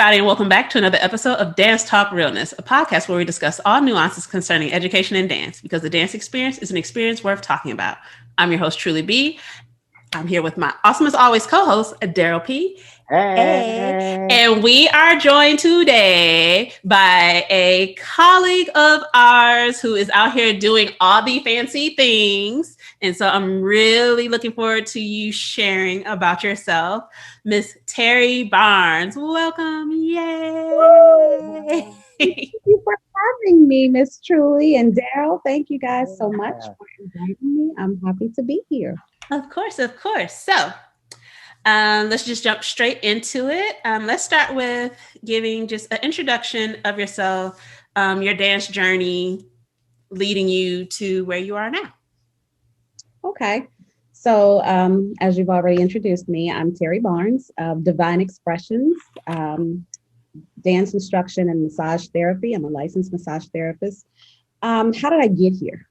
everybody, and welcome back to another episode of Dance Talk Realness, a podcast where we discuss all nuances concerning education and dance, because the dance experience is an experience worth talking about. I'm your host, Truly B. I'm here with my awesome as always co-host, Daryl P. Hey. And we are joined today by a colleague of ours who is out here doing all the fancy things. And so I'm really looking forward to you sharing about yourself. Miss Teri Barnes. Welcome. Yay. Thank you for having me, Miss Truly and Daryl. Thank you guys so much for inviting me. I'm happy to be here. Of course, of course. So let's just jump straight into it. Let's start with giving just an introduction of yourself, your dance journey leading you to where you are now. Okay. So as you've already introduced me, I'm Teri Barnes of Divine Expressions, dance instruction and massage therapy. I'm a licensed massage therapist. How did I get here?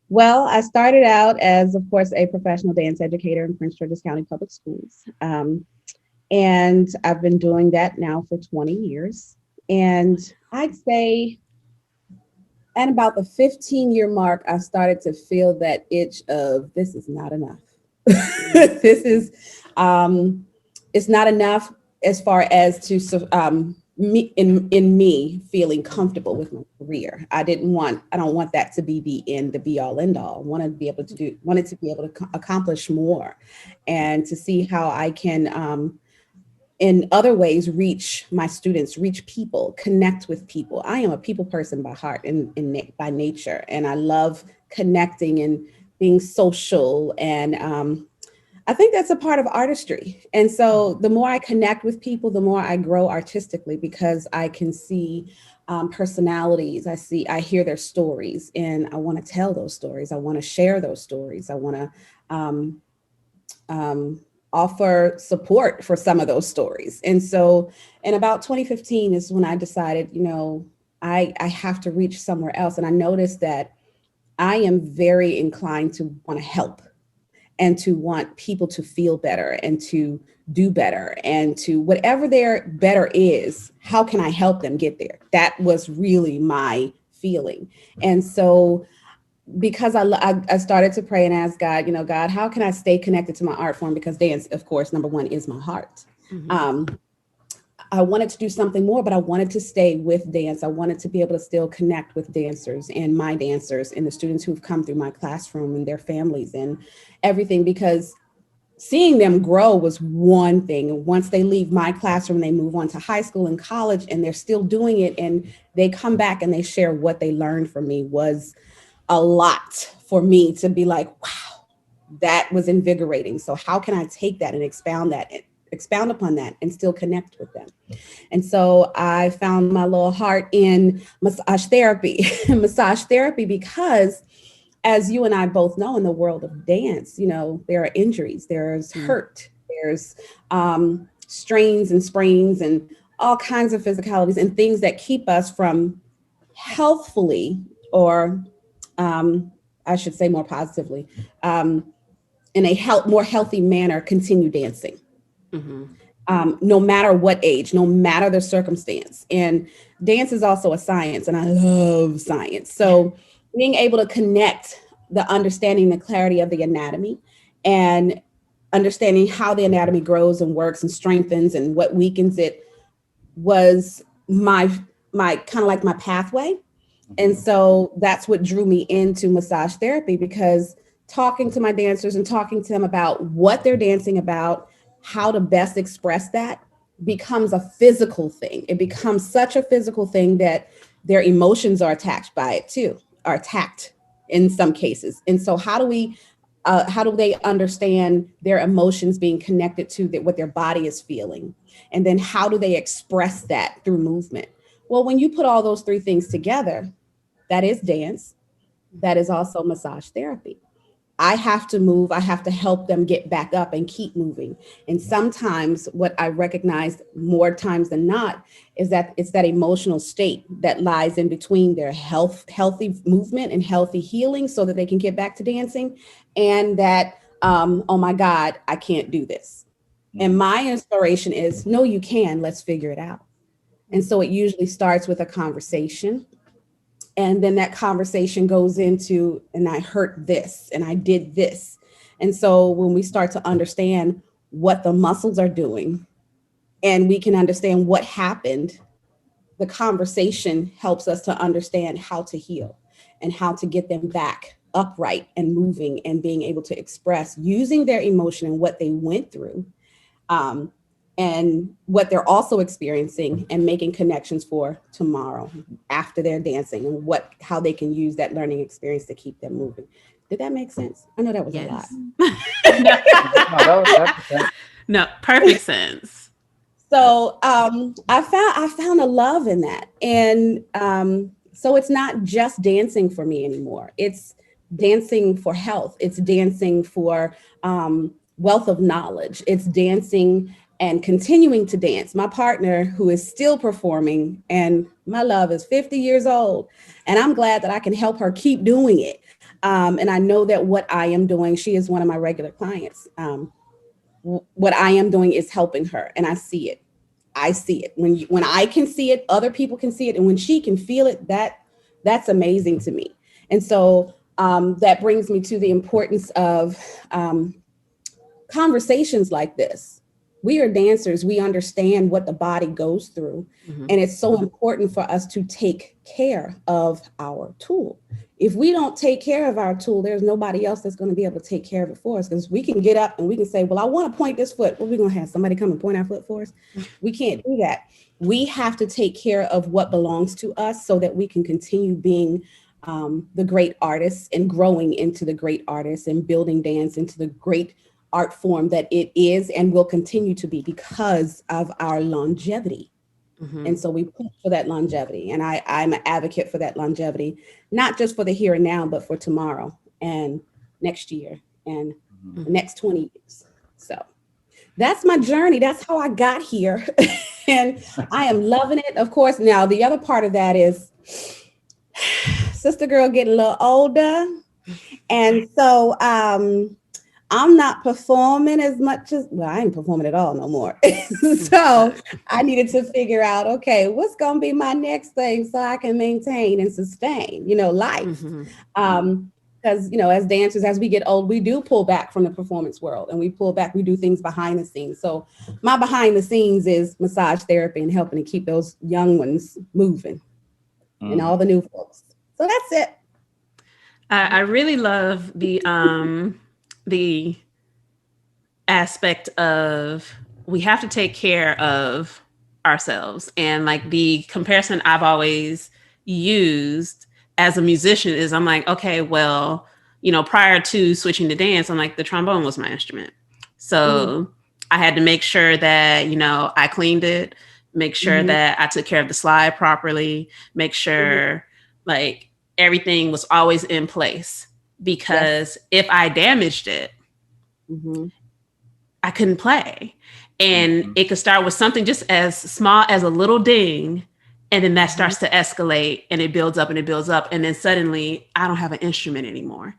Well, I started out as, of course, a professional dance educator in Prince George's County Public Schools. And I've been doing that now for 20 years. And I'd say at about the 15-year mark, I started to feel that itch of this is not enough. It's not enough as far as to me feeling comfortable with my career. I don't want that to be the end, the be all end all. Wanted to be able to accomplish more and to see how I can in other ways reach my students, reach people, connect with people. I am a people person by heart and by nature, and I love connecting and being social, and I think that's a part of artistry. And so the more I connect with people, the more I grow artistically, because I can see personalities. I hear their stories, and I want to tell those stories. I want to share those stories. I want to offer support for some of those stories. And so in about 2015 is when I decided, I have to reach somewhere else. And I noticed that I am very inclined to want to help and to want people to feel better and to do better, and to whatever their better is, how can I help them get there? That was really my feeling. And so because I started to pray and ask God, God, how can I stay connected to my art form? Because dance, of course, number one, is my heart. Mm-hmm. I wanted to do something more, but I wanted to stay with dance. I wanted to be able to still connect with dancers and my dancers and the students who've come through my classroom and their families and everything, because seeing them grow was one thing. And once they leave my classroom, they move on to high school and college, and they're still doing it. And they come back and they share what they learned from me was a lot for me to be like, wow, that was invigorating. So how can I take that and expound upon that and still connect with them? And so I found my little heart in massage therapy, because as you and I both know, in the world of dance, there are injuries, there's hurt, there's strains and sprains and all kinds of physicalities and things that keep us from healthfully, or I should say more positively, in a more healthy manner, continue dancing. Mm-hmm. No matter what age, no matter the circumstance. And dance is also a science, and I love science. So being able to connect the understanding, the clarity of the anatomy, and understanding how the anatomy grows and works and strengthens and what weakens it was my kind of like my pathway. And so that's what drew me into massage therapy, because talking to my dancers and talking to them about what they're dancing about, how to best express that, becomes a physical thing. It becomes such a physical thing that their emotions are attacked by it too, are attacked in some cases. And so how do they understand their emotions being connected to what their body is feeling? And then how do they express that through movement? Well, when you put all those three things together, that is dance. That is also massage therapy. I have to move. I have to help them get back up and keep moving. And sometimes what I recognized more times than not is that it's that emotional state that lies in between their healthy movement and healthy healing so that they can get back to dancing. And that, oh my God, I can't do this. And my inspiration is, no, you can, let's figure it out. And so it usually starts with a conversation. And then that conversation goes into, and I hurt this and I did this. And so when we start to understand what the muscles are doing and we can understand what happened, the conversation helps us to understand how to heal and how to get them back upright and moving and being able to express using their emotion and what they went through. And what they're also experiencing and making connections for tomorrow after they're dancing and how they can use that learning experience to keep them moving. Did that make sense? I know that was a lot. No, perfect sense. So I found a love in that. And so it's not just dancing for me anymore. It's dancing for health. It's dancing for wealth of knowledge. It's dancing and continuing to dance. My partner, who is still performing, and my love is 50 years old, and I'm glad that I can help her keep doing it. And I know that what I am doing, she is one of my regular clients. What I am doing is helping her, and I see it. I see it. When I can see it, other people can see it, and when she can feel it, that's amazing to me. And so that brings me to the importance of conversations like this. We are dancers. We understand what the body goes through. Mm-hmm. And it's so important for us to take care of our tool. If we don't take care of our tool, there's nobody else that's going to be able to take care of it for us, because we can get up and we can say, well, I want to point this foot. Well, we're going to have somebody come and point our foot for us. We can't do that. We have to take care of what belongs to us so that we can continue being the great artists and growing into the great artists and building dance into the great art form that it is and will continue to be because of our longevity. Mm-hmm. And so we push for that longevity. And I'm an advocate for that longevity, not just for the here and now, but for tomorrow and next year and the next 20 years. So that's my journey. That's how I got here. And I am loving it. Of course, now the other part of that is sister girl getting a little older. And so I'm not performing as much as, well, I ain't performing at all no more. So I needed to figure out, okay, what's going to be my next thing so I can maintain and sustain, life. Mm-hmm. Because, as dancers, as we get old, we do pull back from the performance world and we do things behind the scenes. So my behind the scenes is massage therapy and helping to keep those young ones moving and all the new folks. So that's it. I really love the aspect of we have to take care of ourselves. And like the comparison I've always used as a musician is I'm like, okay, well, prior to switching to dance, I'm like, the trombone was my instrument. So I had to make sure that, I cleaned it, make sure that I took care of the slide properly, make sure like everything was always in place. Because if I damaged it, I couldn't play. And it could start with something just as small as a little ding. And then that starts to escalate and it builds up and it builds up. And then suddenly I don't have an instrument anymore.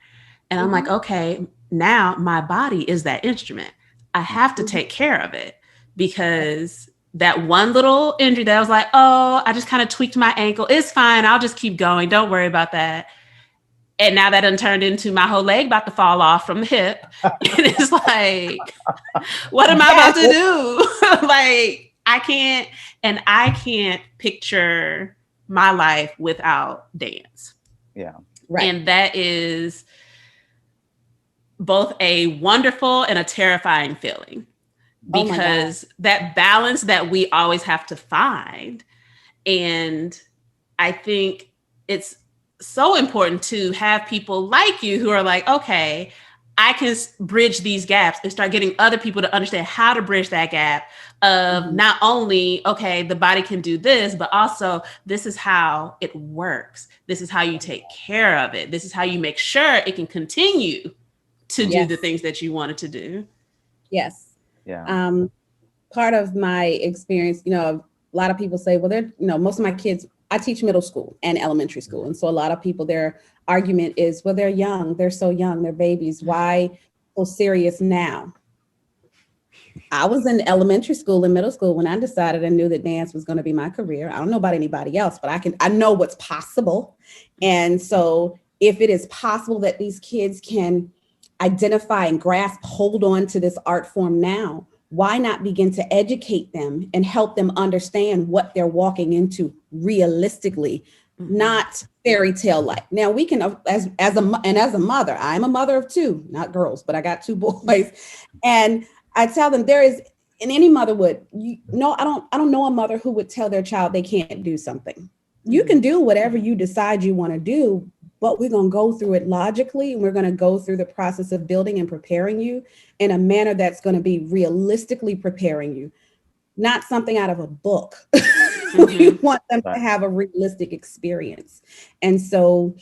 And I'm like, okay, now my body is that instrument. I have to take care of it, because that one little injury that I was like, oh, I just kind of tweaked my ankle. It's fine. I'll just keep going. Don't worry about that. And now that done turned into my whole leg about to fall off from the hip. And it's like, what am I about to do? Like, I can't picture my life without dance. Yeah. Right. And that is both a wonderful and a terrifying feeling, because that balance that we always have to find. And I think it's so important to have people like you who are like, okay, I can bridge these gaps and start getting other people to understand how to bridge that gap of not only, okay, the body can do this, but also this is how it works. This is how you take care of it. This is how you make sure it can continue to do the things that you wanted to do. Yes. Yeah. Part of my experience, a lot of people say, well, they're, most of my kids, I teach middle school and elementary school. And so a lot of people, their argument is, well, they're young. They're so young. They're babies. Why so serious now? I was in elementary school and middle school when I decided I knew that dance was going to be my career. I don't know about anybody else, but I know what's possible. And so if it is possible that these kids can identify and grasp, hold on to this art form now, why not begin to educate them and help them understand what they're walking into realistically, not fairy tale like. Now we can, as a mother, I'm a mother of two, not girls, but I got two boys, and I tell them there is, and any mother would, I don't know a mother who would tell their child they can't do something. You can do whatever you decide you want to do, but we're going to go through it logically, and we're going to go through the process of building and preparing you in a manner that's going to be realistically preparing you, not something out of a book. We want them to have a realistic experience. And so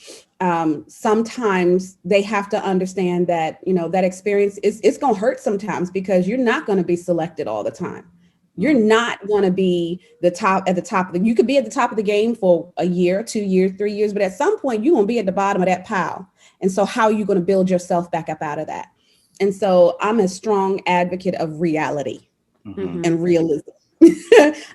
sometimes they have to understand that, that experience it's going to hurt sometimes, because you're not going to be selected all the time. You're not going to be at the top you could be at the top of the game for a year, 2 years, 3 years, but at some point you're going to be at the bottom of that pile. And so how are you going to build yourself back up out of that? And so I'm a strong advocate of reality and realism.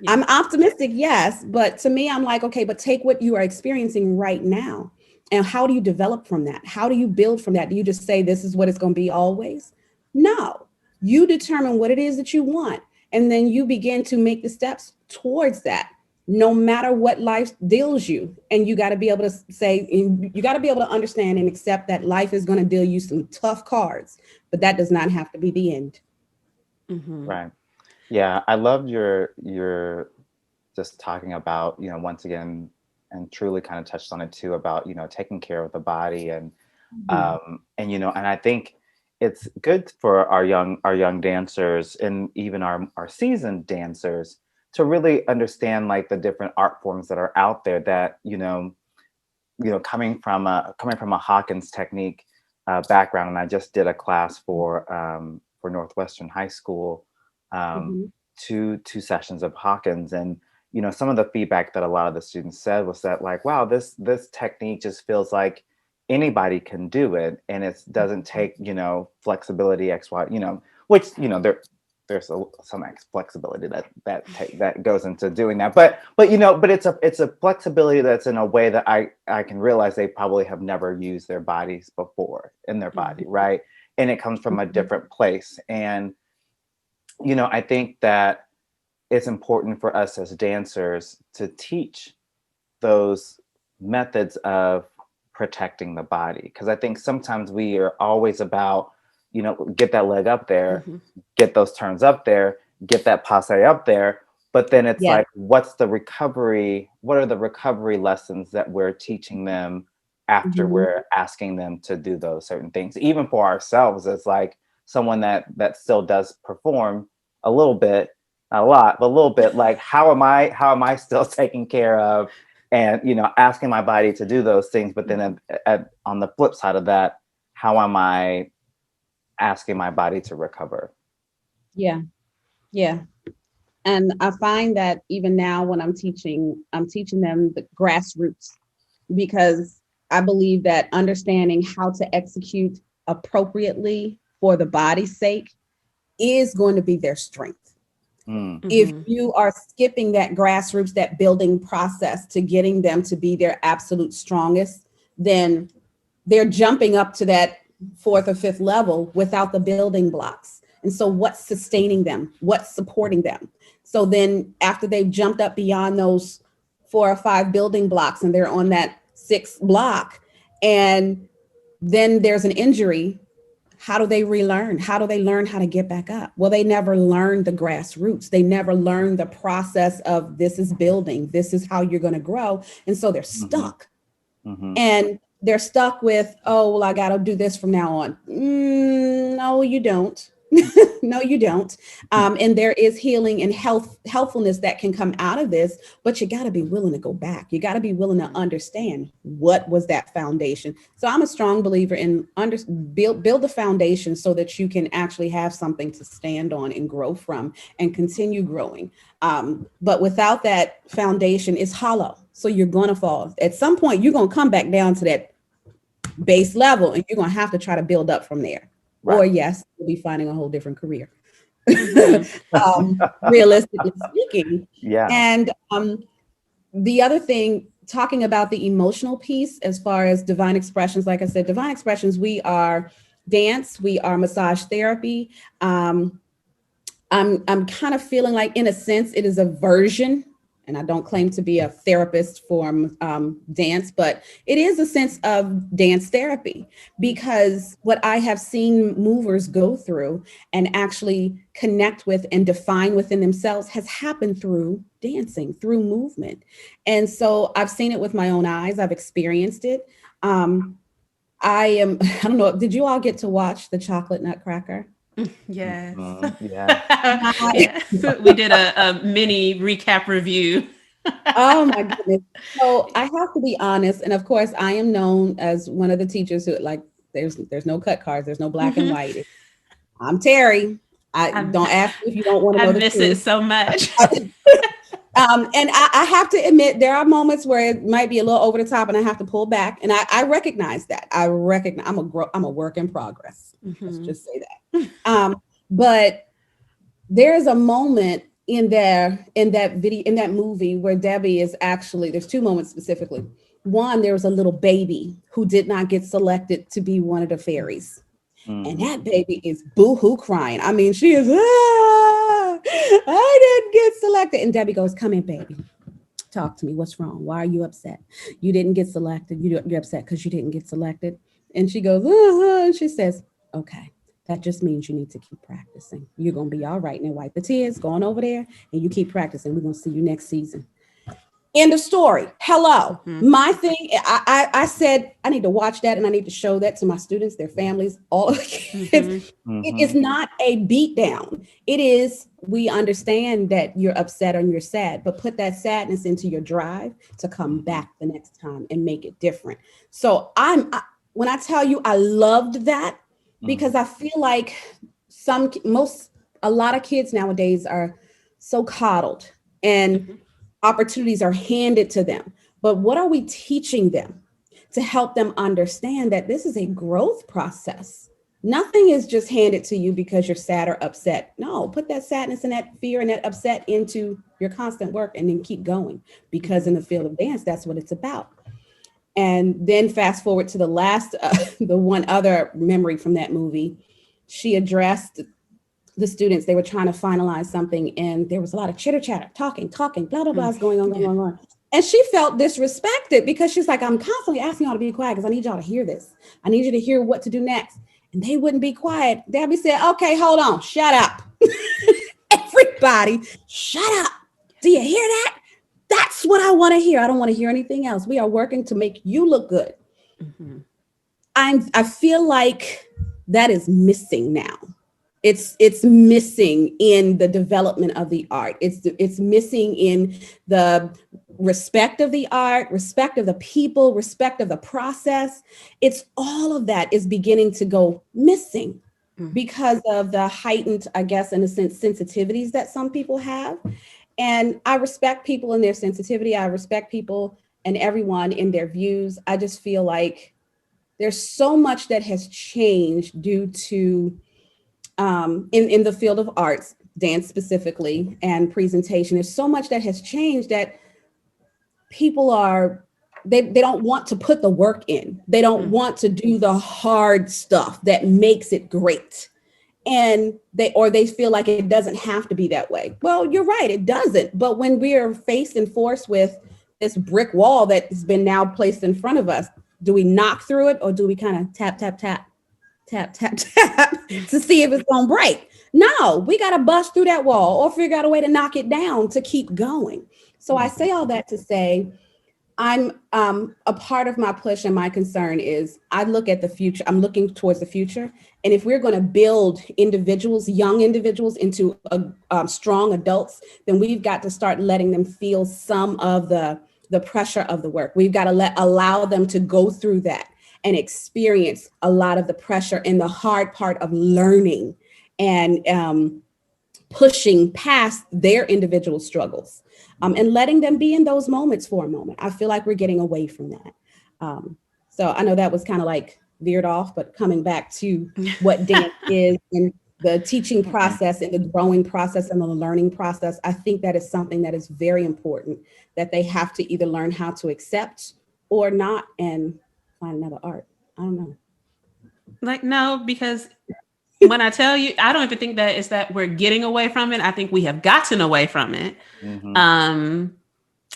I'm optimistic, yes, but to me, I'm like, okay, but take what you are experiencing right now, and how do you develop from that? How do you build from that? Do you just say this is what it's going to be always? No, you determine what it is that you want, and then you begin to make the steps towards that, no matter what life deals you. And you got to be able to say, you got to be able to understand and accept that life is going to deal you some tough cards, but that does not have to be the end. Right. Yeah, I love your just talking about, once again, and truly kind of touched on it too, about, taking care of the body, and and I think it's good for our young dancers, and even our seasoned dancers, to really understand like the different art forms that are out there, that coming from a Hawkins technique background. And I just did a class for Northwestern High School, two sessions of Hawkins, and some of the feedback that a lot of the students said was that, like, wow, this technique just feels like anybody can do it, and it doesn't take flexibility X, Y, which there's some flexibility that goes into doing that, but it's a flexibility that's in a way that I can realize they probably have never used their bodies before in their body, right? And it comes from a different place. And I think that it's important for us as dancers to teach those methods of protecting the body, because I think sometimes we are always about, get that leg up there, get those turns up there, get that passe up there. But then it's like, what's the recovery? What are the recovery lessons that we're teaching them after we're asking them to do those certain things? Even for ourselves, as like someone that still does perform a little bit, not a lot, but a little bit, like, how am I still taken care of, and asking my body to do those things, but then on the flip side of that, how am I asking my body to recover? Yeah. And I find that even now when I'm teaching them the grassroots, because I believe that understanding how to execute appropriately for the body's sake is going to be their strength. If you are skipping that grassroots, that building process to getting them to be their absolute strongest, then they're jumping up to that 4th or 5th level without the building blocks. And so what's sustaining them? What's supporting them? So then after they've jumped up beyond those 4 or 5 building blocks, and they're on that 6th block, and then there's an injury, how do they relearn? How do they learn how to get back up? Well, they never learned the grassroots. They never learned the process of, this is building, this is how you're going to grow. And so they're stuck. And they're stuck with, oh, well, I got to do this from now on. No, you don't. No, you don't. And there is healing and healthfulness that can come out of this, but you got to be willing to go back. You got to be willing to understand what was that foundation. So I'm a strong believer in build the foundation so that you can actually have something to stand on and grow from and continue growing. But without that foundation, it's hollow. So you're going to fall. At some point, you're going to come back down to that base level, and you're going to have to try to build up from there. Right. Or yes, you'll be finding a whole different career. realistically speaking. Yeah. And the other thing, talking about the emotional piece as far as divine expressions, like I said, divine expressions, we are dance, we are massage therapy. I'm kind of feeling like, in a sense, it is a version, and I don't claim to be a therapist for dance, but it is a sense of dance therapy, because what I have seen movers go through and actually connect with and define within themselves has happened through dancing, through movement. And so I've seen it with my own eyes. I've experienced it. I don't know, did you all get to watch the Chocolate Nutcracker? Yes. Yeah. Yes. We did a mini recap review. Oh my goodness. So I have to be honest. And of course, I am known as one of the teachers who, like, there's no cut cards, there's no black and white. I'm Teri. Don't ask me if you don't want to I know the miss truth. it so much. And I have to admit, there are moments where it might be a little over the top and I have to pull back. And I recognize that. I recognize I'm a work in progress. Let's just say that. But there's a moment in that movie where Debbie is actually, there's two moments specifically. One, there was a little baby who did not get selected to be one of the fairies. And that baby is boo-hoo crying. I mean, she is, I didn't get selected. And Debbie goes, come in, baby. Talk to me. What's wrong? Why are you upset? You didn't get selected. You're upset because you didn't get selected. And she goes, and she says, okay, that just means you need to keep practicing. You're going to be all right. Now wipe the tears, go on over there, and you keep practicing. We're going to see you next season. End of story. Hello. My thing, I said, I need to watch that and I need to show that to my students, their families, all of the kids. It is not a beat down. It is, we understand that you're upset and you're sad, but put that sadness into your drive to come back the next time and make it different. So when I tell you I loved that, because I feel like a lot of kids nowadays are so coddled and opportunities are handed to them. But what are we teaching them to help them understand that this is a growth process? Nothing is just handed to you because you're sad or upset. No, put that sadness and that fear and that upset into your constant work and then keep going, because in the field of dance, that's what it's about. And then fast forward to the last, the one other memory from that movie, she addressed the students. They were trying to finalize something and there was a lot of chitter chatter, talking, blah, blah, blah is going on. And she felt disrespected because she's like, I'm constantly asking y'all to be quiet because I need y'all to hear this. I need you to hear what to do next. And they wouldn't be quiet. Debbie said, okay, hold on, shut up. Everybody, shut up. Do you hear that? That's what I want to hear. I don't want to hear anything else. We are working to make you look good. I feel like that is missing now. It's missing in the development of the art. It's missing in the respect of the art, respect of the people, respect of the process. It's all of that is beginning to go missing because of the heightened, I guess, in a sense, sensitivities that some people have. And I respect people in their sensitivity. I respect people and everyone in their views. I just feel like there's so much that has changed due to in the field of arts, dance specifically, and presentation. There's so much that has changed that people they don't want to put the work in. They don't want to do the hard stuff that makes it great. And they feel like it doesn't have to be that way. Well, you're right, it doesn't. But when we are faced and forced with this brick wall that has been now placed in front of us, do we knock through it or do we kind of tap to see if it's gonna break? No, we gotta bust through that wall or figure out a way to knock it down to keep going. So I say all that to say, I'm a part of my push and my concern is I look at the future. I'm looking towards the future. And if we're going to build individuals, young individuals into strong adults, then we've got to start letting them feel some of the pressure of the work. We've got to allow them to go through that and experience a lot of the pressure and the hard part of learning and pushing past their individual struggles. And letting them be in those moments for a moment. I feel like we're getting away from that. So I know that was kind of like veered off, but coming back to what dance is and the teaching process and the growing process and the learning process, I think that is something that is very important, that they have to either learn how to accept or not and find another art. I don't know. Like, no, because when I tell you, I don't even think that it's that we're getting away from it. I think we have gotten away from it.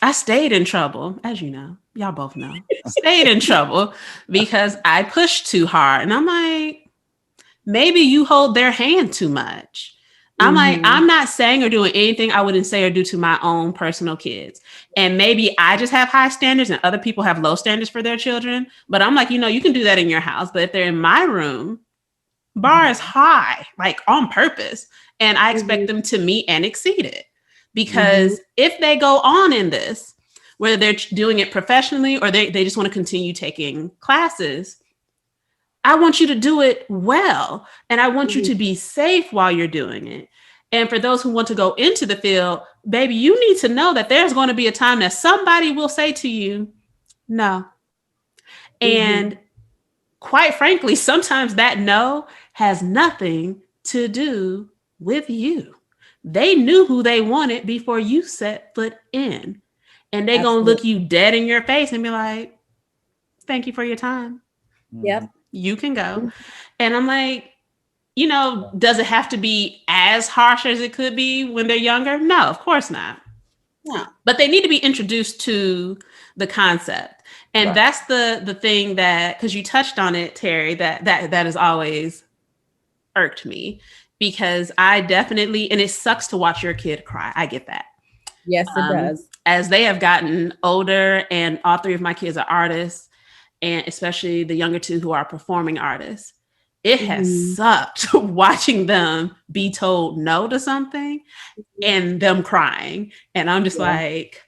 I stayed in trouble, as you know, y'all both know, stayed in trouble because I pushed too hard. And I'm like, maybe you hold their hand too much. I'm like, I'm not saying or doing anything I wouldn't say or do to my own personal kids. And maybe I just have high standards and other people have low standards for their children. But I'm like, you can do that in your house. But if they're in my room, bar is high, like on purpose. And I expect them to meet and exceed it. Because if they go on in this, whether they're doing it professionally or they just want to continue taking classes, I want you to do it well. And I want you to be safe while you're doing it. And for those who want to go into the field, baby, you need to know that there's going to be a time that somebody will say to you, no. And quite frankly, sometimes that no has nothing to do with you. They knew who they wanted before you set foot in. And they're going to look you dead in your face and be like, thank you for your time. Yep. You can go. And I'm like, does it have to be as harsh as it could be when they're younger? No, of course not. No. But they need to be introduced to the concept. And that's the thing that, because you touched on it, Teri, that has always irked me. Because I definitely, and it sucks to watch your kid cry. I get that. Yes, it does. As they have gotten older, and all three of my kids are artists, and especially the younger two who are performing artists, it has sucked watching them be told no to something and them crying. And I'm just like,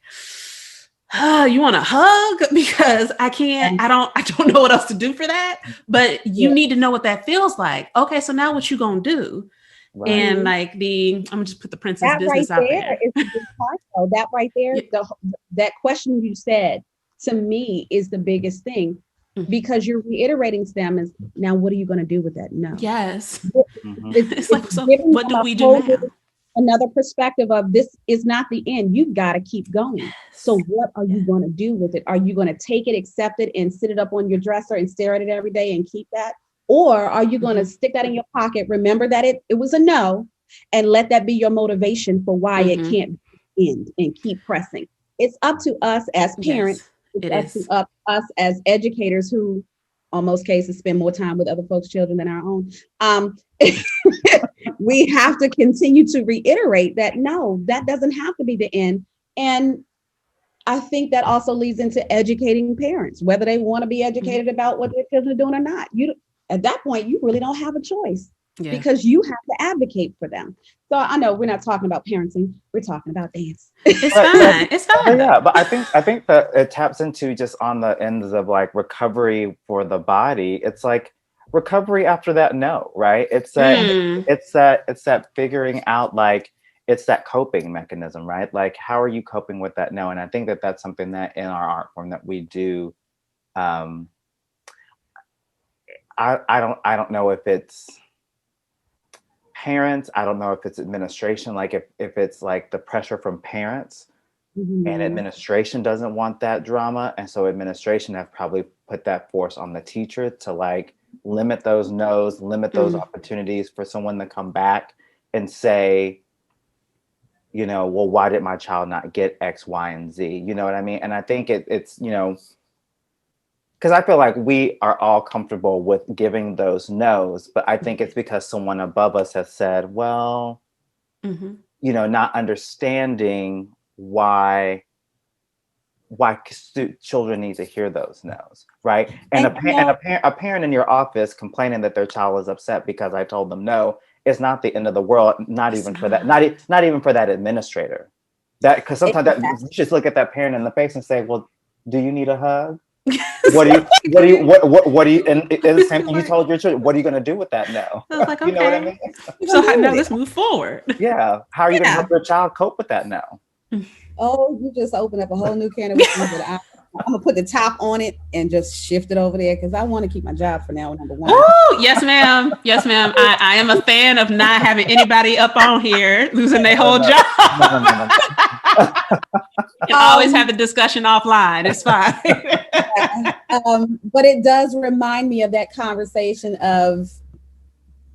you want a hug? Because I can't, I don't know what else to do for that. But you need to know what that feels like. Okay, so now what you gonna do? Right. And like I'm gonna just put the princess that business right out there. Is the big part, though. That right there, that question you said to me is the biggest thing, because you're reiterating to them is, now what are you going to do with that? No. Yes. It's like, so what do we do now? Another perspective of, this is not the end. You've got to keep going. Yes. So what are you going to do with it? Are you going to take it, accept it, and sit it up on your dresser and stare at it every day and keep that? Or are you going to stick that in your pocket, remember that it was a no, and let that be your motivation for why it can't end, and keep pressing? It's up to us as parents. Yes, it's up to us as educators, who in most cases spend more time with other folks' children than our own. We have to continue to reiterate that, no, that doesn't have to be the end. And I think that also leads into educating parents, whether they want to be educated about what their children are doing or not. At that point, you really don't have a choice, because you have to advocate for them. So I know we're not talking about parenting; we're talking about dance. It's fine. It's fine. Yeah, but I think that it taps into, just on the ends of like recovery for the body. It's like recovery after that no, right? It's that figuring out, like, it's that coping mechanism, right? Like, how are you coping with that no? And I think that that's something that in our art form that we do. I don't know if it's parents. I don't know if it's administration. Like if it's like the pressure from parents, and administration doesn't want that drama. And so administration have probably put that force on the teacher to like limit those no's, limit those opportunities for someone to come back and say, well, why did my child not get X, Y, and Z? You know what I mean? And I think it's, because I feel like we are all comfortable with giving those no's, but I think it's because someone above us has said, well, not understanding why children need to hear those no's, right? And a parent in your office complaining that their child is upset because I told them no, is not the end of the world. Not even for that administrator. That, because sometimes you just look at that parent in the face and say, well, do you need a hug? What do you, and it's the same thing you told your children. What are you going to do with that now? I was like, okay. You know what I mean? So now let's move forward. Yeah. How are you going to help your child cope with that now? Oh, you just opened up a whole new can of worms that I'm gonna put the top on it and just shift it over there because I want to keep my job for now. Number one. Oh, yes, ma'am. Yes, ma'am. I am a fan of not having anybody up on here losing their whole job. No. You always have the discussion offline. It's fine. But it does remind me of that conversation of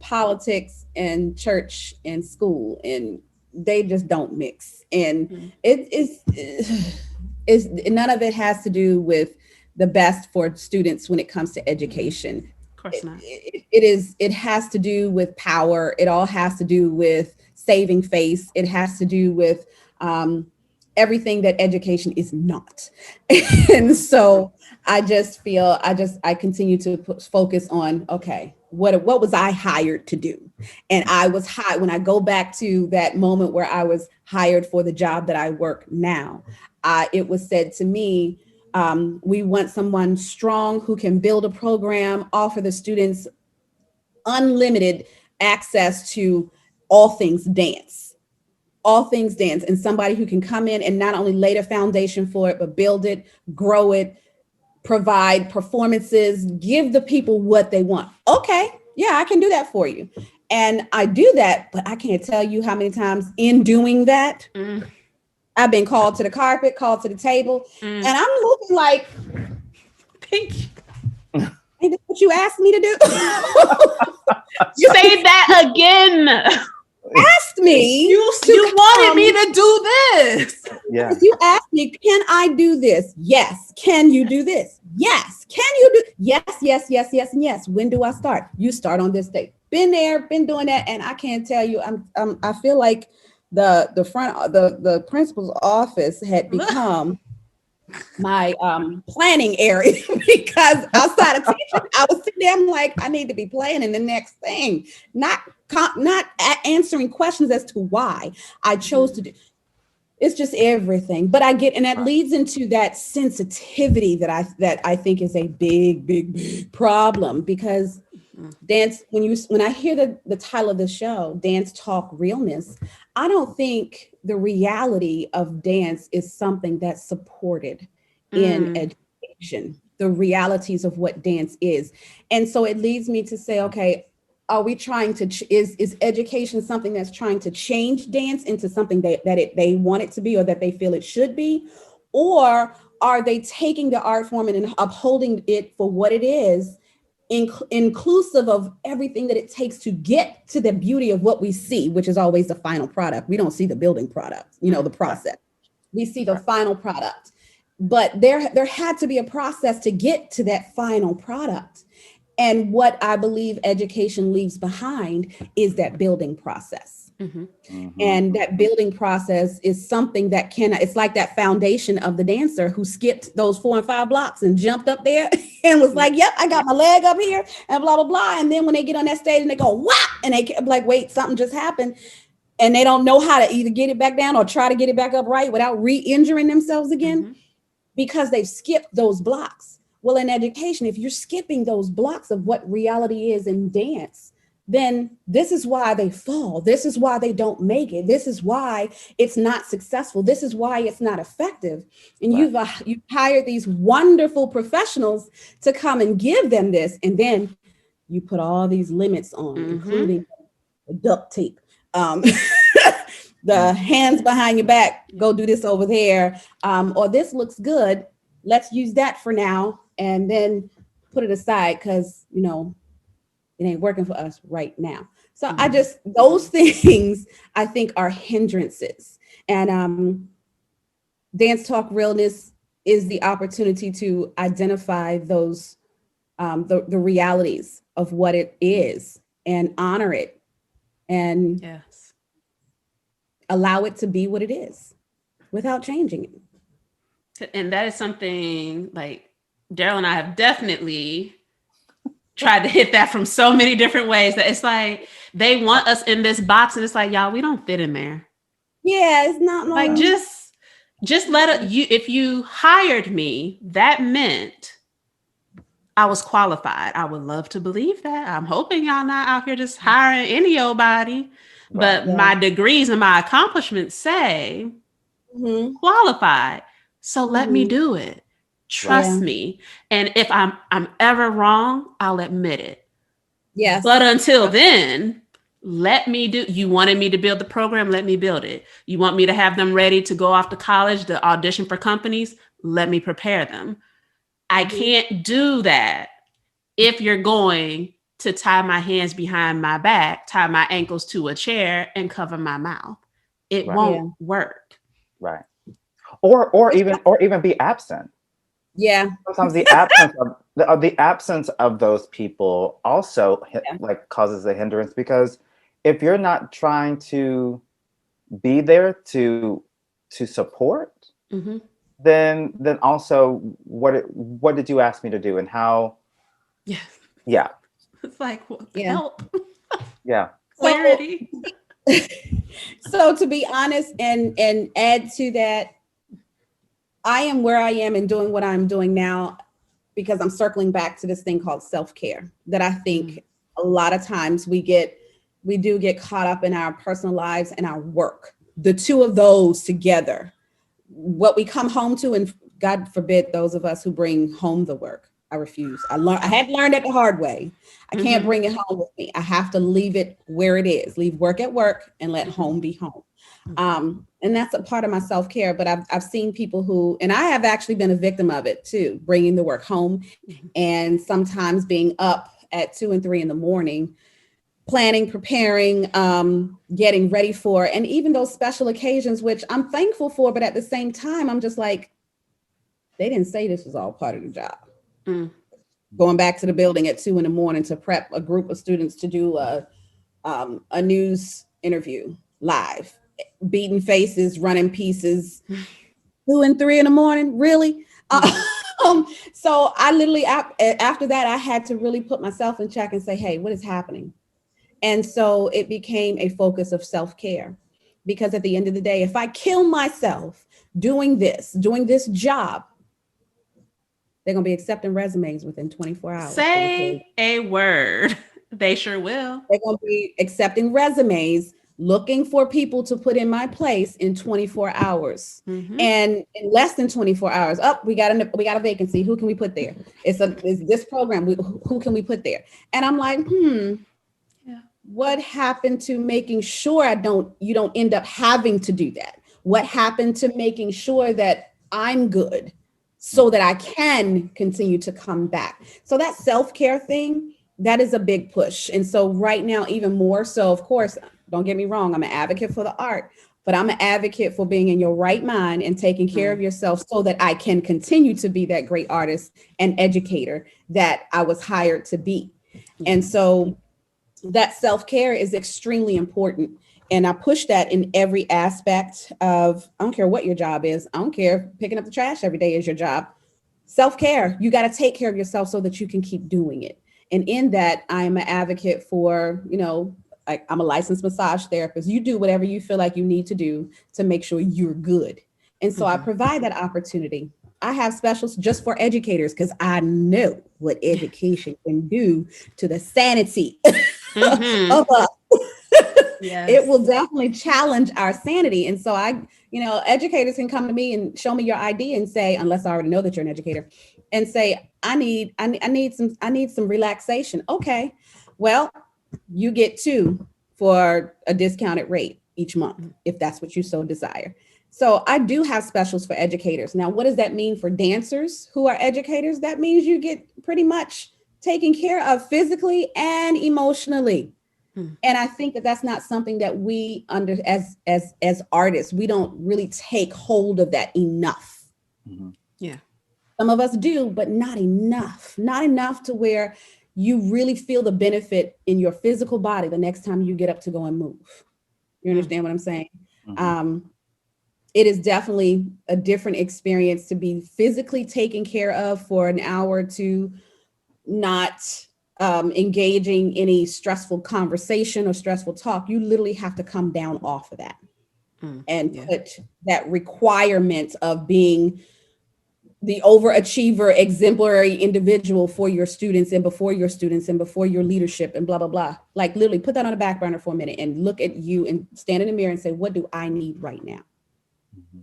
politics and church and school, and they just don't mix. And it is none of it has to do with the best for students when it comes to education. Of course not. It has to do with power. It all has to do with saving face. It has to do with everything that education is not. And so I just feel I continue to focus on, okay, what was I hired to do? And I was hired, when I go back to that moment where I was hired for the job that I work now, it was said to me, we want someone strong who can build a program, offer the students unlimited access to all things dance, and somebody who can come in and not only lay the foundation for it, but build it, grow it, provide performances, give the people what they want. Okay, yeah, I can do that for you. And I do that, but I can't tell you how many times in doing that, I've been called to the carpet, called to the table, and I'm looking like, Thank you. ain't this what you asked me to do? Say that again. Asked me. You wanted me to do this. Yeah. You asked me, can I do this? Yes. Can you do this? Yes. Can you do? Yes, yes, yes, yes, and yes. When do I start? You start on this date. Been there, been doing that, and I can't tell you. I feel like the principal's office had become my planning area, because outside of teaching, I was sitting there, I'm like, I need to be planning the next thing, not answering questions as to why I chose to do. It's just everything. But I get, and that leads into that sensitivity that I think is a big problem, because dance, when I hear the title of the show, Dance Talk Realness, I don't think the reality of dance is something that's supported in education, the realities of what dance is. And so it leads me to say, okay, are we trying to, is education something that's trying to change dance into something they want it to be, or that they feel it should be? Or are they taking the art form and upholding it for what it is, inclusive of everything that it takes to get to the beauty of what we see, which is always the final product. We don't see the building product, the process. We see the final product. But there had to be a process to get to that final product. And what I believe education leaves behind is that building process. And that building process is something that it's like that foundation of the dancer who skipped those 4 and 5 blocks and jumped up there and was like, yep, I got my leg up here and blah, blah, blah. And then when they get on that stage and they go, whap, and they like, wait, something just happened. And they don't know how to either get it back down or try to get it back up right without re-injuring themselves again, because they've skipped those blocks. Well, in education, if you're skipping those blocks of what reality is in dance, then this is why they fall. This is why they don't make it. This is why it's not successful. This is why it's not effective. And you've hired these wonderful professionals to come and give them this. And then you put all these limits on, including the duct tape, the hands behind your back, go do this over there. Or this looks good. Let's use that for now. And then put it aside because, it ain't working for us right now. So those things I think are hindrances. And Dance Talk Realness is the opportunity to identify those, the realities of what it is and honor it and allow it to be what it is without changing it. And that is something like Daryl and I have definitely tried to hit that from so many different ways, that it's like they want us in this box and it's like, y'all, we don't fit in there. Yeah, it's not like just if you hired me, that meant I was qualified. I would love to believe that. I'm hoping y'all not out here just hiring any old body, but my degrees and my accomplishments say qualified. So let me do it. Trust me. And if I'm ever wrong, I'll admit it. Yes. But until then, let me do. You wanted me to build the program, let me build it. You want me to have them ready to go off to college to audition for companies, let me prepare them. I can't do that if you're going to tie my hands behind my back, tie my ankles to a chair, and cover my mouth. It won't work. Right. Or even be absent. Yeah. Sometimes the absence of those people also like causes a hindrance, because if you're not trying to be there to support, then also what did you ask me to do, and how? Yes. Yeah. It's like, help. Yeah. Clarity. So to be honest and add to that, I am where I am and doing what I'm doing now because I'm circling back to this thing called self-care that I think a lot of times we do get caught up in our personal lives and our work. The two of those together, what we come home to, and God forbid those of us who bring home the work. I refuse. I had learned it the hard way. I can't bring it home with me. I have to leave it where it is. Leave work at work and let home be home. And that's a part of my self-care. But I've seen people who, and I have actually been a victim of it too, bringing the work home and sometimes being up at 2 and 3 in the morning, planning, preparing, getting ready for, and even those special occasions, which I'm thankful for. But at the same time, I'm just like, they didn't say this was all part of the job. Going back to the building at 2 in the morning to prep a group of students to do a news interview live, beating faces, running pieces, 2 and 3 in the morning. Really? So I literally, after that, I had to really put myself in check and say, hey, what is happening? And so it became a focus of self-care, because at the end of the day, if I kill myself doing this job, they're going to be accepting resumes within 24 hours. Say a word. They sure will. They're going to be accepting resumes, looking for people to put in my place in 24 hours. And in less than 24 hours, we got a vacancy. Who can we put there? It's this program. Who can we put there? And I'm like, what happened to making sure you don't end up having to do that? What happened to making sure that I'm good so that I can continue to come back? So that self-care thing, that is a big push. And so right now, even more so, of course, don't get me wrong, I'm an advocate for the art, but I'm an advocate for being in your right mind and taking care of yourself so that I can continue to be that great artist and educator that I was hired to be. And so that self-care is extremely important. And I push that in every aspect of, I don't care what your job is. I don't care if picking up the trash every day is your job. Self-care, you got to take care of yourself so that you can keep doing it. And in that, I'm an advocate for, I'm a licensed massage therapist. You do whatever you feel like you need to do to make sure you're good. And so I provide that opportunity. I have specials just for educators because I know what education can do to the sanity of us. It will definitely challenge our sanity. And so educators can come to me and show me your ID and say, unless I already know that you're an educator, and say, I need some relaxation. Okay, well, you get 2 for a discounted rate each month, if that's what you so desire. So I do have specials for educators. Now, what does that mean for dancers who are educators? That means you get pretty much taken care of physically and emotionally. And I think that that's not something that we as artists, we don't really take hold of that enough. Yeah. Some of us do, but not enough to where you really feel the benefit in your physical body the next time you get up to go and move. You understand what I'm saying? It is definitely a different experience to be physically taken care of for an hour or two, not engaging any stressful conversation or stressful talk. You literally have to come down off of that and put that requirement of being the overachiever, exemplary individual for your students and before your students and before your leadership and blah, blah, blah. Like literally put that on the back burner for a minute and look at you and stand in the mirror and say, what do I need right now?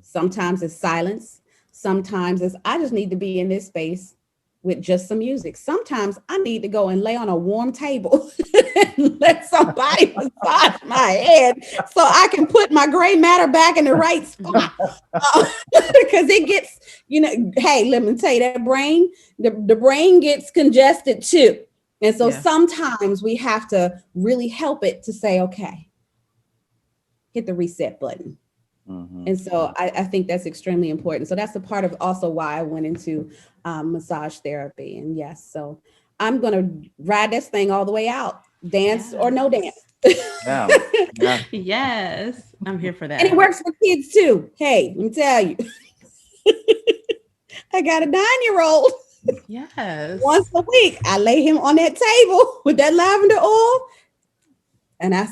Sometimes it's silence. sometimes is I just need to be in this space with just some music. Sometimes I need to go and lay on a warm table and let somebody massage my head so I can put my gray matter back in the right spot. Because it gets, hey, let me tell you, that brain, the brain gets congested too. And so sometimes we have to really help it to say, okay, hit the reset button. And so I think that's extremely important. So that's a part of also why I went into massage therapy. And yes, so I'm going to ride this thing all the way out, dance or no dance. Yes, I'm here for that. And it works for kids too. Hey, let me tell you, I got a 9-year-old. Yes. Once a week, I lay him on that table with that lavender oil. And I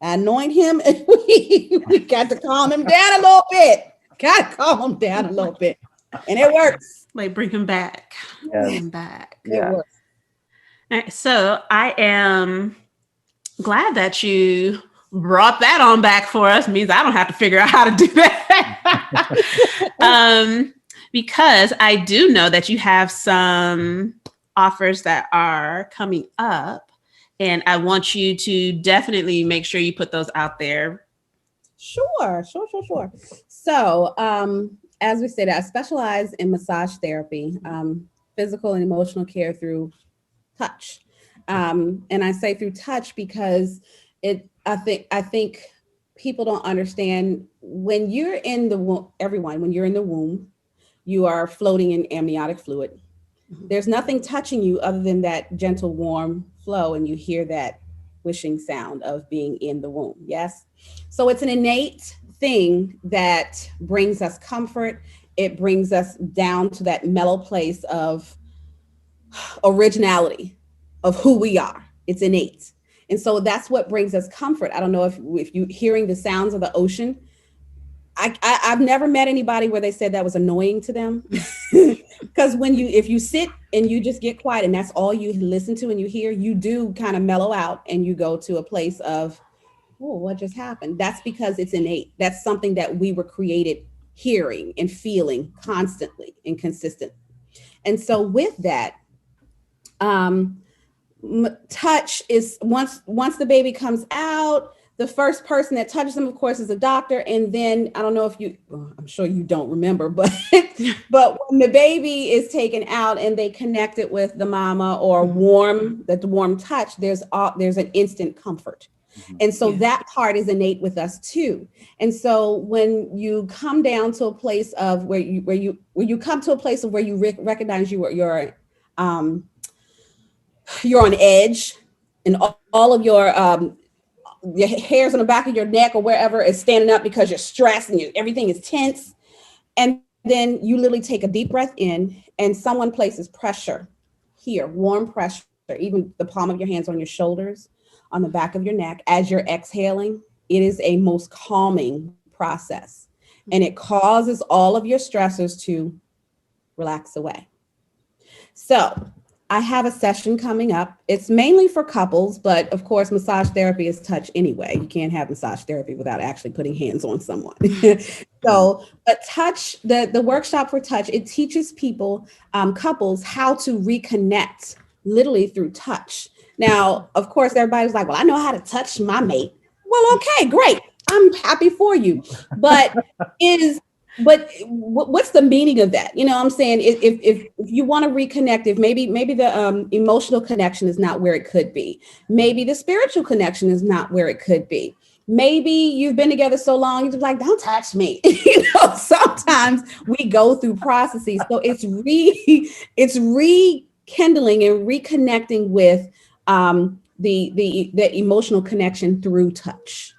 anoint him, and we got to calm him down a little bit. And it works. Like bring him back. Bring him back. It works. All right, so I am glad that you brought that on back for us. It means I don't have to figure out how to do that. Because I do know that you have some offers that are coming up. And I want you to definitely make sure you put those out there. Sure. So, as we said, I specialize in massage therapy, physical and emotional care through touch. And I say through touch because I think people don't understand when you're in the womb, when you're in the womb, you are floating in amniotic fluid. There's nothing touching you other than that gentle, warm flow. And you hear that wishing sound of being in the womb. Yes. So it's an innate thing that brings us comfort. It brings us down to that mellow place of originality of who we are. It's innate. And so that's what brings us comfort. I don't know if you hearing the sounds of the ocean. I've never met anybody where they said that was annoying to them. Because if you sit and you just get quiet and that's all you listen to and you hear, you do kind of mellow out and you go to a place of, oh, what just happened? That's because it's innate. That's something that we were created hearing and feeling constantly and consistent. And so with that, touch is once the baby comes out, the first person that touches them, of course, is a doctor. And then I don't know I'm sure you don't remember, but when the baby is taken out and they connect it with the mama or the warm touch, there's an instant comfort. And so that part is innate with us too. And so when you come down to a place of where you come to a place of where you recognize you're on edge and all of your hairs on the back of your neck or wherever is standing up because you're stressed and everything is tense. And then you literally take a deep breath in and someone places pressure here, warm pressure, even the palm of your hands on your shoulders, on the back of your neck. As you're exhaling, it is a most calming process. And it causes all of your stressors to relax away. So I have a session coming up. It's mainly for couples, but of course, massage therapy is touch anyway. You can't have massage therapy without actually putting hands on someone. So, but touch, the workshop for touch, it teaches people, couples, how to reconnect literally through touch. Now, of course, everybody's like, well, I know how to touch my mate. Well, okay, great. I'm happy for you. But what's the meaning of that? You know what I'm saying? If you want to reconnect, if maybe the emotional connection is not where it could be. Maybe the spiritual connection is not where it could be. Maybe you've been together so long, you're just like, don't touch me. Sometimes we go through processes. So it's rekindling and reconnecting with the emotional connection through touch.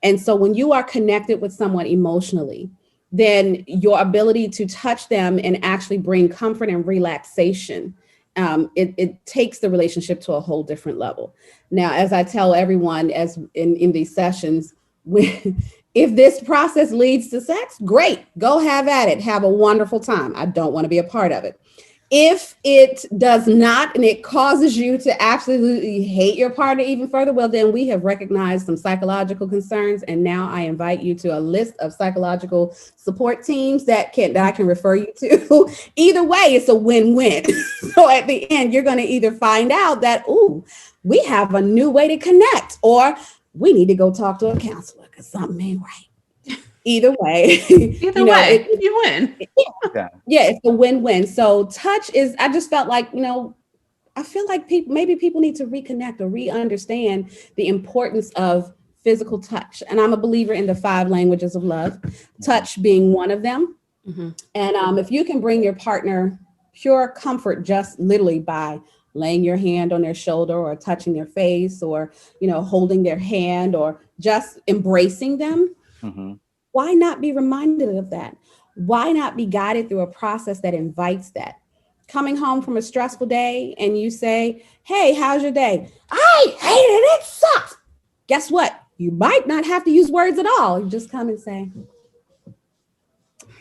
And so when you are connected with someone emotionally, then your ability to touch them and actually bring comfort and relaxation, it takes the relationship to a whole different level. Now, as I tell everyone as in these sessions, if this process leads to sex, great, go have at it. Have a wonderful time. I don't want to be a part of it. If it does not, and it causes you to absolutely hate your partner even further, well, then we have recognized some psychological concerns. And now I invite you to a list of psychological support teams that I can refer you to. Either way, it's a win-win. So at the end, you're going to either find out that, ooh, we have a new way to connect, or we need to go talk to a counselor because something ain't right. Either way, you win. Yeah, it's a win-win. So touch is, I just felt like, I feel like people need to reconnect or re-understand the importance of physical touch. And I'm a believer in the 5 languages of love, touch being one of them. Mm-hmm. And if you can bring your partner pure comfort just literally by laying your hand on their shoulder or touching their face or, holding their hand or just embracing them, mm-hmm. Why not be reminded of that? Why not be guided through a process that invites that? Coming home from a stressful day and you say, hey, how's your day? I hate it. It sucks. Guess what? You might not have to use words at all. You just come and say,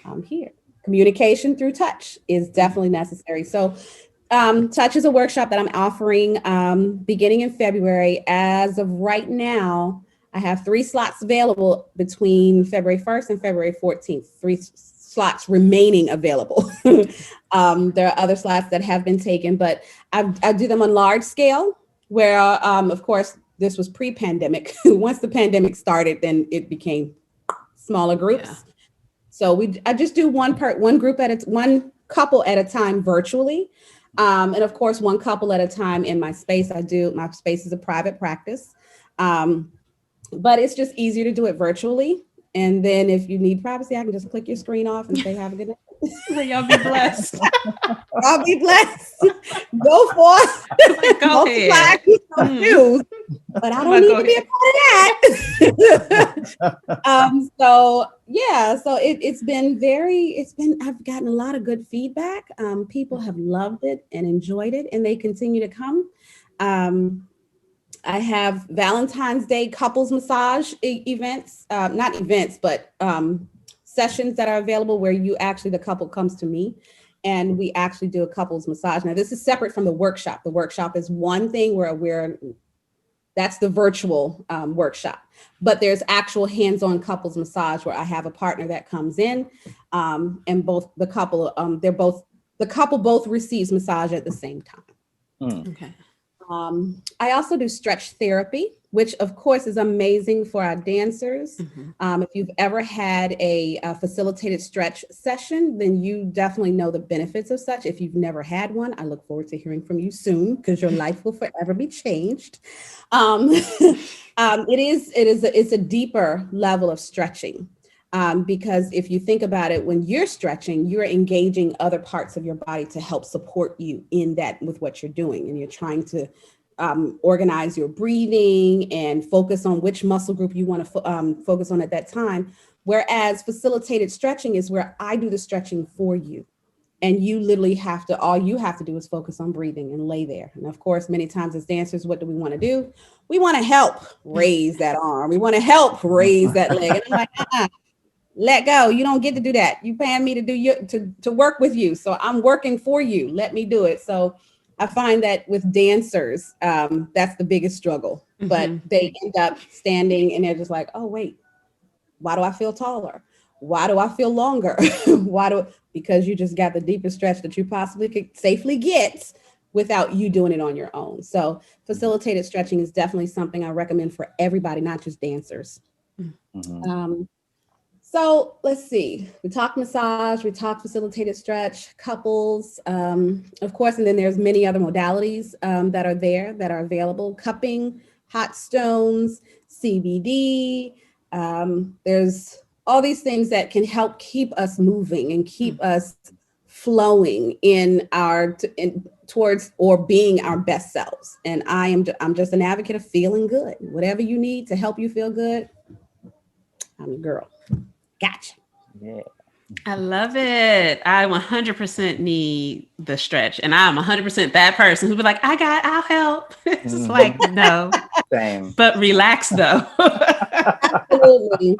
I'm here. Communication through touch is definitely necessary. So touch is a workshop that I'm offering beginning in February. As of right now, I have 3 slots available between February 1st and February 14th, 3 slots remaining available. There are other slots that have been taken, but I do them on large scale where, of course, this was pre-pandemic. Once the pandemic started, then it became smaller groups. Yeah. So I just do one couple at a time virtually. And of course, one couple at a time in my space. My space is a private practice. But it's just easier to do it virtually. And then if you need privacy, I can just click your screen off and say, have a good night. Y'all be blessed. I'll be blessed. Go forth. Go ahead. News, but I don't need to be a part of that. So it's been I've gotten a lot of good feedback. People have loved it and enjoyed it, and they continue to come. I have Valentine's Day couples massage events, not events, but sessions that are available where the couple comes to me and we actually do a couples massage. Now, this is separate from the workshop. The workshop is one thing where that's the virtual workshop, but there's actual hands-on couples massage where I have a partner that comes in and the couple both receives massage at the same time. Okay. I also do stretch therapy, which of course is amazing for our dancers. Mm-hmm. If you've ever had a facilitated stretch session, then you definitely know the benefits of such. If you've never had one, I look forward to hearing from you soon because your life will forever be changed. It's a deeper level of stretching. Because if you think about it, when you're stretching, you're engaging other parts of your body to help support you in that with what you're doing. And you're trying to organize your breathing and focus on which muscle group you want to focus on at that time. Whereas facilitated stretching is where I do the stretching for you. And you literally all you have to do is focus on breathing and lay there. And of course, many times as dancers, what do we want to do? We want to help raise that arm. We want to help raise that leg. And I'm like, let go. You don't get to do that. You paying me to work with you. So I'm working for you. Let me do it. So I find that with dancers, that's the biggest struggle. Mm-hmm. But they end up standing and they're just like, oh, wait, why do I feel taller? Why do I feel longer? Because you just got the deepest stretch that you possibly could safely get without you doing it on your own. So facilitated stretching is definitely something I recommend for everybody, not just dancers. Mm-hmm. So let's see, we talked massage, we talked facilitated stretch, couples, of course, and then there's many other modalities that are there that are available, cupping, hot stones, CBD. There's all these things that can help keep us moving and keep us flowing towards or being our best selves. And I'm just an advocate of feeling good. Whatever you need to help you feel good, I'm your girl. Gotcha. Yeah. I love it. I 100% need the stretch. And I'm 100% that person who'd be like, I'll help. It's just like, no. Same. But relax though. Absolutely.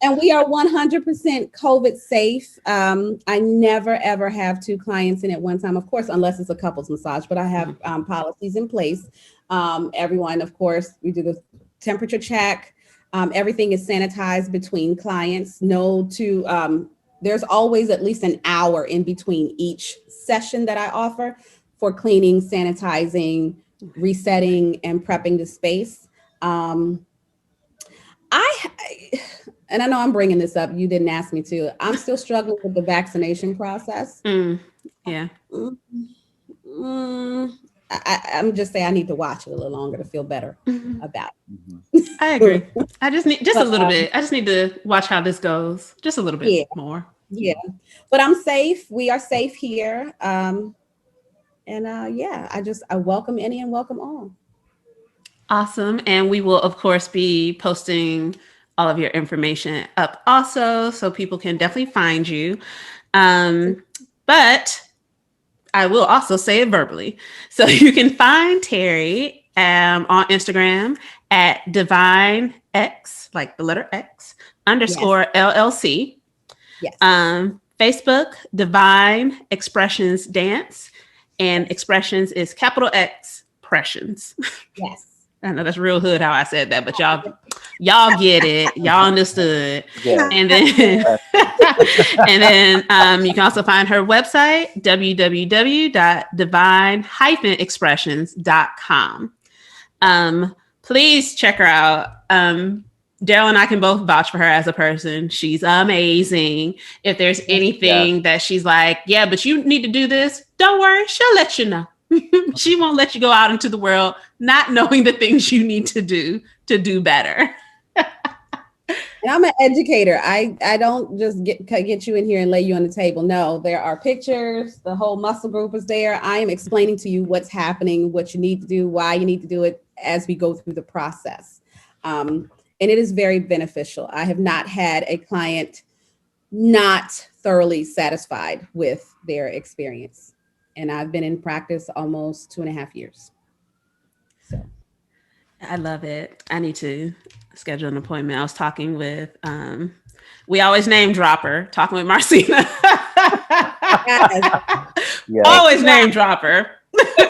And we are 100% COVID safe. I never, ever have 2 clients in at one time, of course, unless it's a couples massage, but I have policies in place. Everyone, of course, we do the temperature check. Everything is sanitized between clients. There's always at least an hour in between each session that I offer for cleaning, sanitizing, resetting, and prepping the space. And I know I'm bringing this up. You didn't ask me to. I'm still struggling with the vaccination process. Yeah. I'm just saying I need to watch it a little longer to feel better about it. I agree. I just need a little bit. I just need to watch how this goes. Just a little bit more. Yeah. But I'm safe. We are safe here. I welcome any and welcome all. Awesome. And we will, of course, be posting all of your information up also, so people can definitely find you. But I will also say it verbally. So you can find Teri on Instagram at DivineX, like the letter X, _ LLC. Yes. Facebook, Divine Expressions Dance. And expressions is capital X, Pressions. Yes. I know that's real hood how I said that, but y'all get it. Y'all understood. Yeah. And then you can also find her website, www.divine-expressions.com. Please check her out. Daryl and I can both vouch for her as a person. She's amazing. If there's anything that she's like, yeah, but you need to do this, don't worry, she'll let you know. She won't let you go out into the world not knowing the things you need to do better. And I'm an educator. I don't just get you in here and lay you on the table. No, there are pictures. The whole muscle group is there. I am explaining to you what's happening, what you need to do, why you need to do it as we go through the process. And it is very beneficial. I have not had a client not thoroughly satisfied with their experience. And I've been in practice almost 2.5 years. So I love it. I need to schedule an appointment. I was talking with, we always name drop her, talking with Marcina. Always name drop her.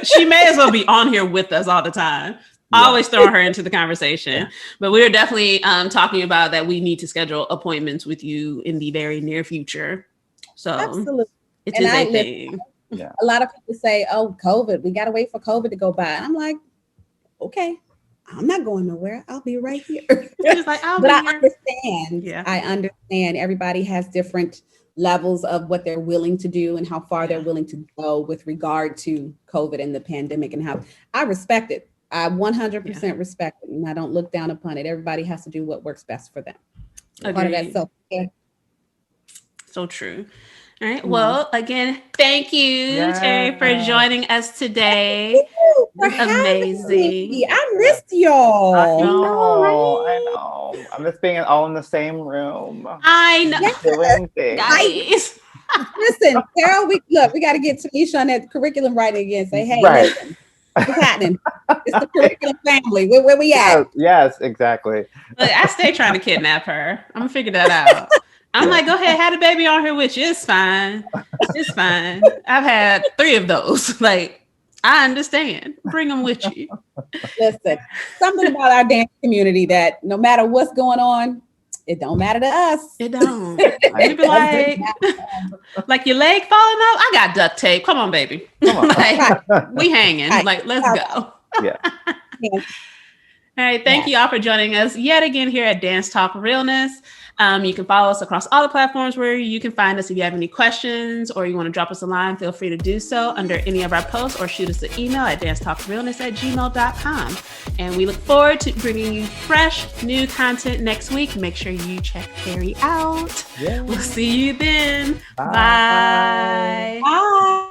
She may as well be on here with us all the time. Always throwing her into the conversation. But we were definitely talking about that we need to schedule appointments with you in the very near future. So absolutely. It is a thing. Yeah. A lot of people say, oh, COVID, we got to wait for COVID to go by. And I'm like, okay, I'm not going nowhere. I'll be right here. Understand. Yeah. I understand everybody has different levels of what they're willing to do and how far they're willing to go with regard to COVID and the pandemic, and how I respect it. I 100% respect it, and I don't look down upon it. Everybody has to do what works best for them. Part of that self-care. So true. All right. Well, again, thank you, Teri, for joining us today. Amazing. I missed y'all. I know. I miss being all in the same room. I know. Doing things. Guys. Listen, Carol, we got to get Tanisha on that curriculum writing again. Say, hey, listen, what's happening? It's the curriculum family. Where we at? Yes, exactly. Look, I stay trying to kidnap her. I'm going to figure that out. I'm like, go ahead, have the baby on here with you. It's fine. It's fine. I've had 3 of those. Like, I understand. Bring them with you. Listen, something about our dance community that no matter what's going on, it don't matter to us. It don't. You be like your leg falling off? I got duct tape. Come on, baby. Come on. Like, we hanging. Like, let's go. Yeah. All right. Thank you all for joining us yet again here at Dance Talk Realness. You can follow us across all the platforms where you can find us. If you have any questions or you want to drop us a line, feel free to do so under any of our posts or shoot us an email at dancetalkrealness@gmail.com. And we look forward to bringing you fresh new content next week. Make sure you check Teri out. We'll see you then. Bye. Bye.